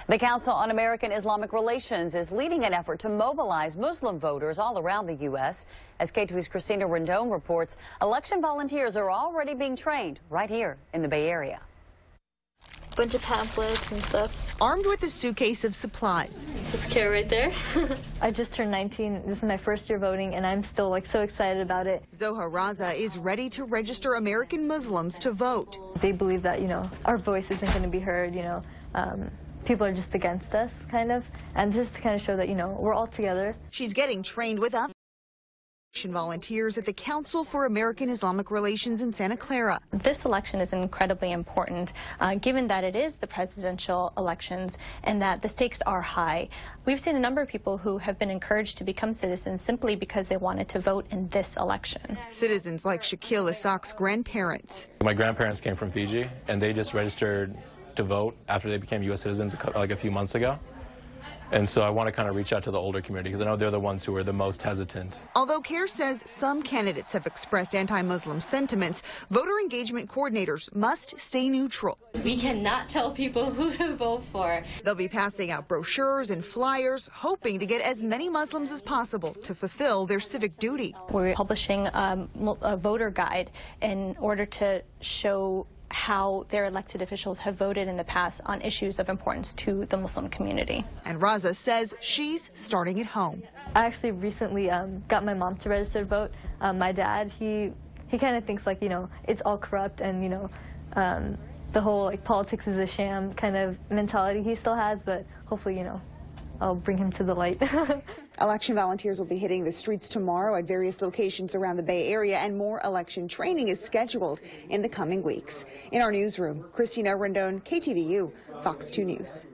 The Council on American-Islamic Relations is leading an effort to mobilize Muslim voters all around the U.S. As K2's Christina Rendon reports, election volunteers are already being trained right here in the Bay Area. Bunch of pamphlets and stuff. Armed with a suitcase of supplies. This CAIR right there. I just turned 19. This is my first year voting, and I'm still so excited about it. Zoha Raza is ready to register American Muslims to vote. They believe that, our voice isn't going to be heard, people are just against us, kind of. And this is to kind of show that, we're all together. She's getting trained with other volunteers at the Council for American-Islamic Relations in Santa Clara. This election is incredibly important, given that it is the presidential elections and that the stakes are high. We've seen a number of people who have been encouraged to become citizens simply because they wanted to vote in this election. Citizens like Shaquille Isak's grandparents. My grandparents came from Fiji, and they just registered to vote after they became U.S. citizens like a few months ago. And so I want to kind of reach out to the older community because I know they're the ones who are the most hesitant. Although CAIR says some candidates have expressed anti-Muslim sentiments, voter engagement coordinators must stay neutral. We cannot tell people who to vote for. They'll be passing out brochures and flyers, hoping to get as many Muslims as possible to fulfill their civic duty. We're publishing a voter guide in order to show how their elected officials have voted in the past on issues of importance to the Muslim community. And Raza says she's starting at home. I actually recently got my mom to register to vote. My dad, he kind of thinks it's all corrupt and, the whole politics is a sham kind of mentality he still has, but hopefully, I'll bring him to the light. Election volunteers will be hitting the streets tomorrow at various locations around the Bay Area, and more election training is scheduled in the coming weeks. In our newsroom, Christina Rendon, KTVU, Fox 2 News.